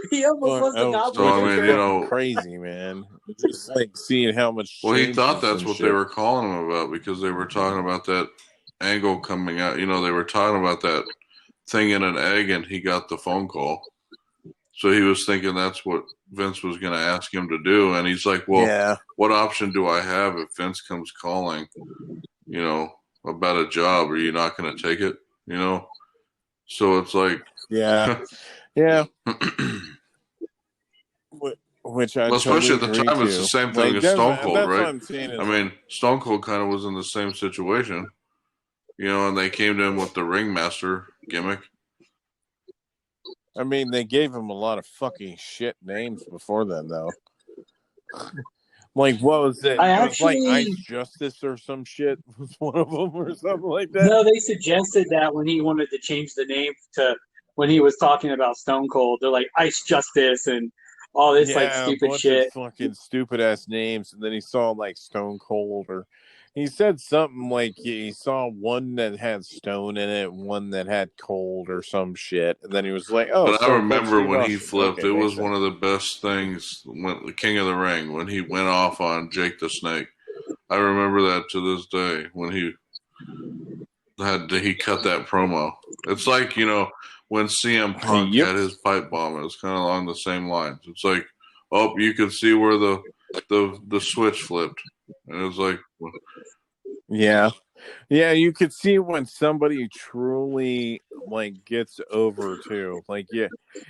he almost was the goblin. So I mean, you know, crazy man. Just like seeing how much. Well, he thought that's what they were calling him about because they were talking about that angle coming out. You know, they were talking about that thing in an egg, and he got the phone call. So he was thinking that's what Vince was going to ask him to do. And he's like, well, what option do I have if Vince comes calling, you know, about a job? Are you not going to take it? You know? So it's like. Yeah. Which I especially totally at the time, it's the same thing as Stone Cold, right? I mean, Stone Cold kind of was in the same situation, you know, and they came to him with the Ringmaster gimmick. I mean, they gave him a lot of fucking shit names before then, though. Like, what was it? It was like Ice Justice or some shit was one of them or something like that. No, they suggested that when he wanted to change the name to when he was talking about Stone Cold. They're like Ice Justice and all this like stupid shit. Fucking stupid ass names. And then he saw like Stone Cold or He said something like he saw one that had stone in it, one that had cold or some shit, and then he was like, "Oh, But I so remember Steve when he Austin. flipped, Okay, it makes was sense." one of the best things when the King of the Ring, when he went off on Jake the Snake. I remember that to this day when he cut that promo. It's like, when CM Punk Yep. had his pipe bomb, it was kind of along the same lines. It's like, oh, you could see where the switch flipped. And it was like, Yeah. Yeah, you could see when somebody truly gets over too.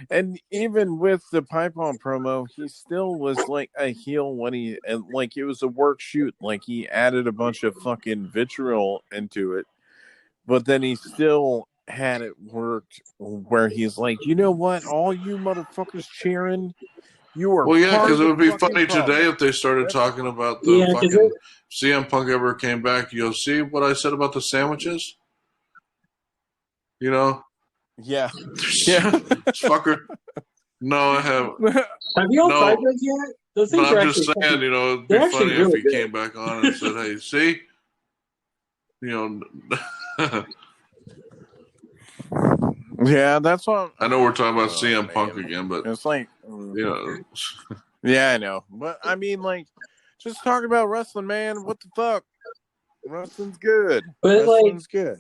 And even with the pipe bomb promo, he still was like a heel when it was a work shoot. Like he added a bunch of fucking vitriol into it, but then he still had it worked where he's like, you know what, all you motherfuckers cheering, you are well, yeah, part because of it the would be fucking funny today problem. if they started That's talking about the Yeah, because fucking CM Punk ever came back. You'll see what I said about the sandwiches? yeah. Yeah. This fucker. No, I haven't. have you all tried No, those yet? Those but things are I'm actually just saying, it'd be they're actually funny if really he good. came back on and said, hey, see? Yeah, that's what I know we're talking about oh, CM Punk man. again, but, It's like, yeah, I know. But I mean, just talking about wrestling, man. What the fuck? Wrestling's good. But Wrestling's good.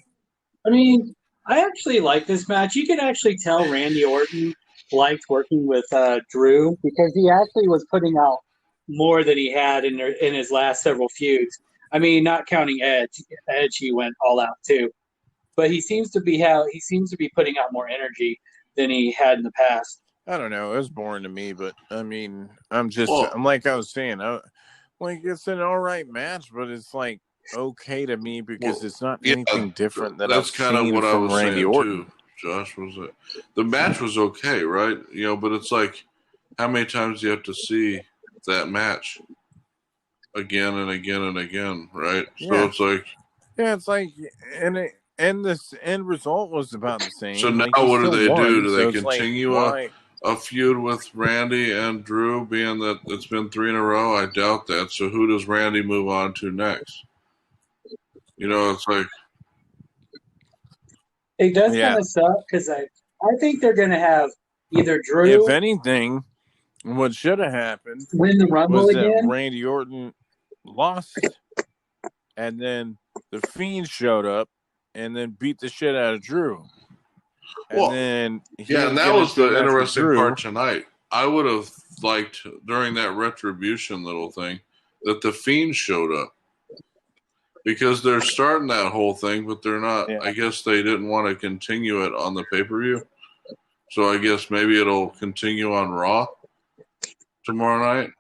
I mean, I actually like this match. You could actually tell Randy Orton liked working with Drew because he actually was putting out more than he had in his last several feuds. I mean, not counting Edge. Edge, he went all out too. But he seems to be putting out more energy than he had in the past. I don't know. It was boring to me, but I mean, well, I'm like I was saying, it's an all right match, but it's okay to me because it's not anything different that I've that's kind of seen what I from was Randy saying Orton. too, Josh. The match was okay, right? But it's like, how many times do you have to see that match again and again and again, right? So it's like, yeah, it's like, and this end result was about the same. so now He what do still they do? won, Do so they it's continue why? a feud with Randy and Drew, being that it's been 3 in a row? I doubt that. So who does Randy move on to next? It's like, It does kind of suck because I think they're going to have either Drew. If anything, what should have happened win the Rumble was that again. Randy Orton lost, and then the Fiend showed up and then beat the shit out of Drew. And then and that was the interesting part tonight. I would have liked, during that Retribution little thing, that the Fiend showed up. Because they're starting that whole thing, but they're not. Yeah. I guess they didn't want to continue it on the pay-per-view. So I guess maybe it'll continue on Raw tomorrow night.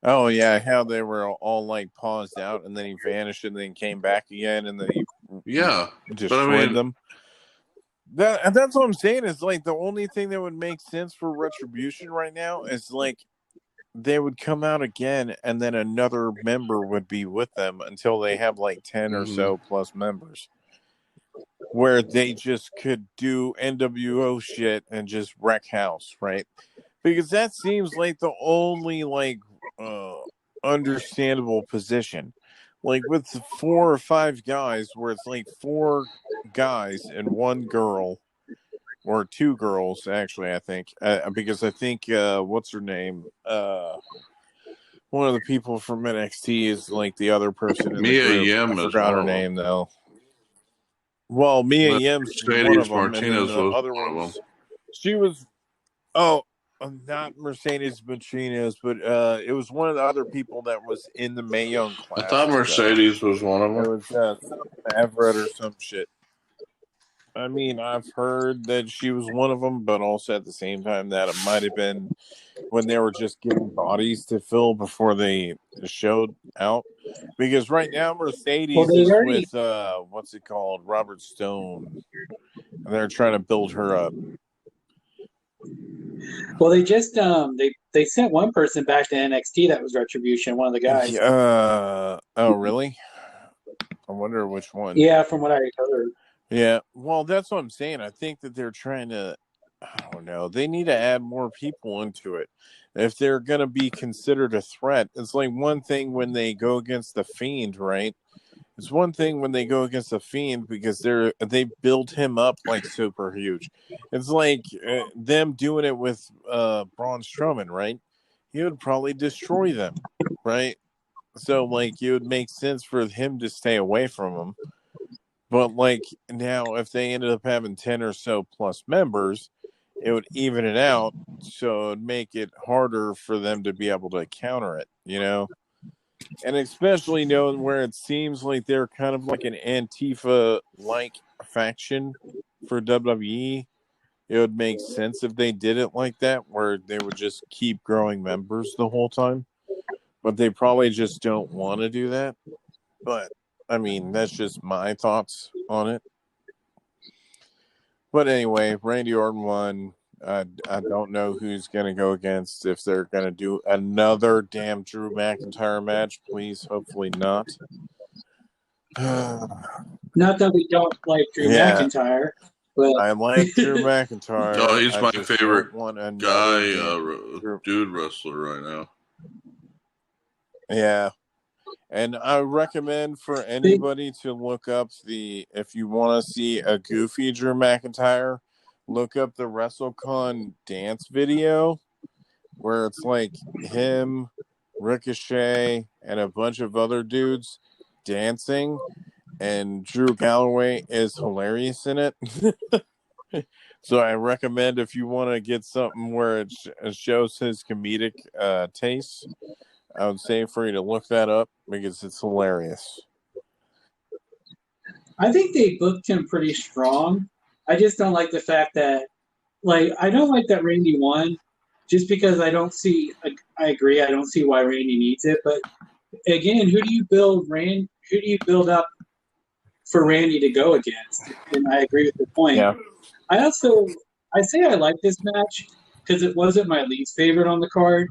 Oh, yeah, how they were all paused out, and then he vanished and then came back again, and then he destroyed them. That's what I'm saying, is the only thing that would make sense for Retribution right now is they would come out again, and then another member would be with them until they have 10 or so plus members, where they just could do NWO shit and just wreck house, right? Because that seems like the only understandable position. With 4 or 5 guys, where it's 4 guys and 1 girl. Or 2 girls, actually, I think. Because I think, what's her name? One of the people from NXT is the other person in the group. Yim, I forgot her name, though. Well, Mia Yim's one of them. Martinez, and then the other one, she was, not Mercedes Martinez, but it was one of the other people that was in the Mae Young class. I thought Mercedes was one of them. It was Everett or some shit. I mean, I've heard that she was one of them, but also at the same time that it might have been when they were just getting bodies to fill before they showed out. Because right now Mercedes is with what's it called, Robert Stone, and they're trying to build her up. Well, they just they sent one person back to NXT that was Retribution, one of the guys. Oh, really? I wonder which one. Yeah, from what I heard. Yeah, well, that's what I'm saying. I think that they're trying to I don't know. They need to add more people into it. If they're going to be considered a threat, it's like one thing when they go against the Fiend, right? It's one thing when they go against the Fiend because they build him up like super huge. It's like them doing it with Braun Strowman, right? He would probably destroy them, right? So like it would make sense for him to stay away from them. But like now, if they ended up having 10 or so plus members, it would even it out, so it would make it harder for them to be able to counter it, you know? And especially knowing where it seems like they're kind of like an Antifa-like faction for WWE, it would make sense if they did it like that, where they would just keep growing members the whole time. But they probably just don't want to do that. But, I mean, that's just my thoughts on it. But anyway, Randy Orton won. I don't know who's going to go against, if they're going to do another damn Drew McIntyre match. Please, hopefully not. Not that we don't like Drew McIntyre, but I like Drew McIntyre. Oh, he's my favorite guy, dude wrestler right now. Yeah. And I recommend for anybody to look up if you want to see a goofy Drew McIntyre, look up the WrestleCon dance video where it's like him, Ricochet, and a bunch of other dudes dancing, and Drew Galloway is hilarious in it. So I recommend, if you want to get something where it shows his comedic taste, I would say for you to look that up because it's hilarious. I think they booked him pretty strong. I just don't like the fact that, like, I don't like that Randy won, just because I don't see. I agree. I don't see why Randy needs it. But again, who do you build up for Randy to go against? And I agree with the point. Yeah. I say I like this match because it wasn't my least favorite on the card,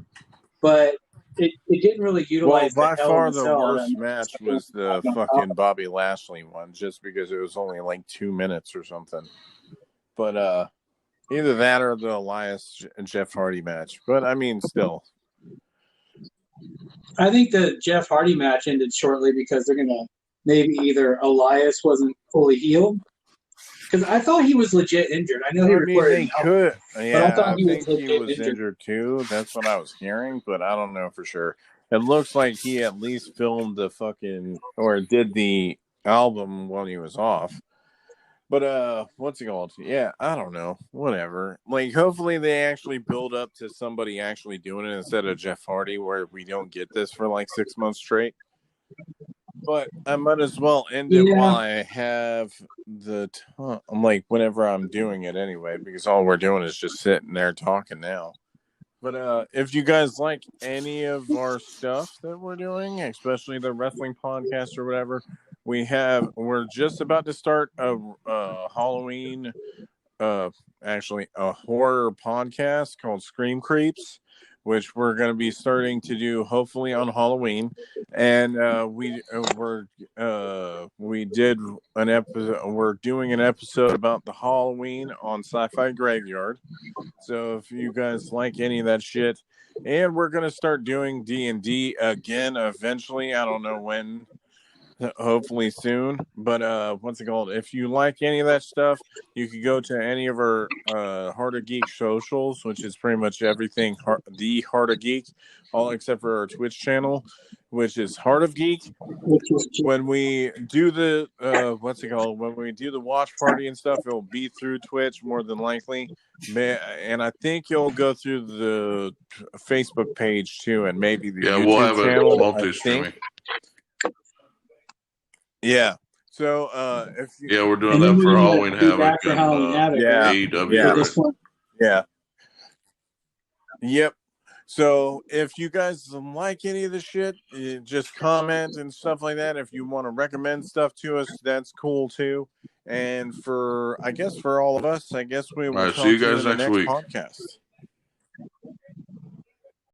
but it didn't really utilize. Well, by far the worst match was the fucking Bobby Lashley one, just because it was only like 2 minutes or something. But either that or the Elias and Jeff Hardy match. But I mean, still. I think the Jeff Hardy match ended shortly because they're gonna maybe either Elias wasn't fully healed. Because I thought he was legit injured. I know he reported. They could. Yeah, I thought he was injured too. That's what I was hearing, but I don't know for sure. It looks like he at least filmed or did the album while he was off. But what's it called? Yeah, I don't know. Whatever. Like, hopefully they actually build up to somebody actually doing it instead of Jeff Hardy, where we don't get this for like 6 months straight. But I might as well end it while I have the time. I'm like, whenever I'm doing it anyway, because all we're doing is just sitting there talking now. But if you guys like any of our stuff that we're doing, especially the wrestling podcast or whatever, we're just about to start a Halloween, actually a horror podcast called Scream Creeps, which we're going to be starting to do hopefully on Halloween. And we did an episode. We're doing an episode about the Halloween on Sci-Fi Graveyard. So if you guys like any of that shit, and we're going to start doing D&D again eventually. I don't know when. Hopefully soon. But what's it called? If you like any of that stuff, you could go to any of our Heart of Geek socials, which is pretty much everything the Heart of Geek, all except for our Twitch channel, which is Heart of Geek. When we do the when we do the watch party and stuff, it'll be through Twitch more than likely. And I think you'll go through the Facebook page too, and maybe the YouTube we'll have channel. A multi-streaming. Yeah. So we're doing that for Halloween Havoc and AEW. Yeah. Yep. So if you guys like any of the shit, just comment and stuff like that. If you want to recommend stuff to us, that's cool too. And for all of us, I guess we will see you guys in the next week. Podcast.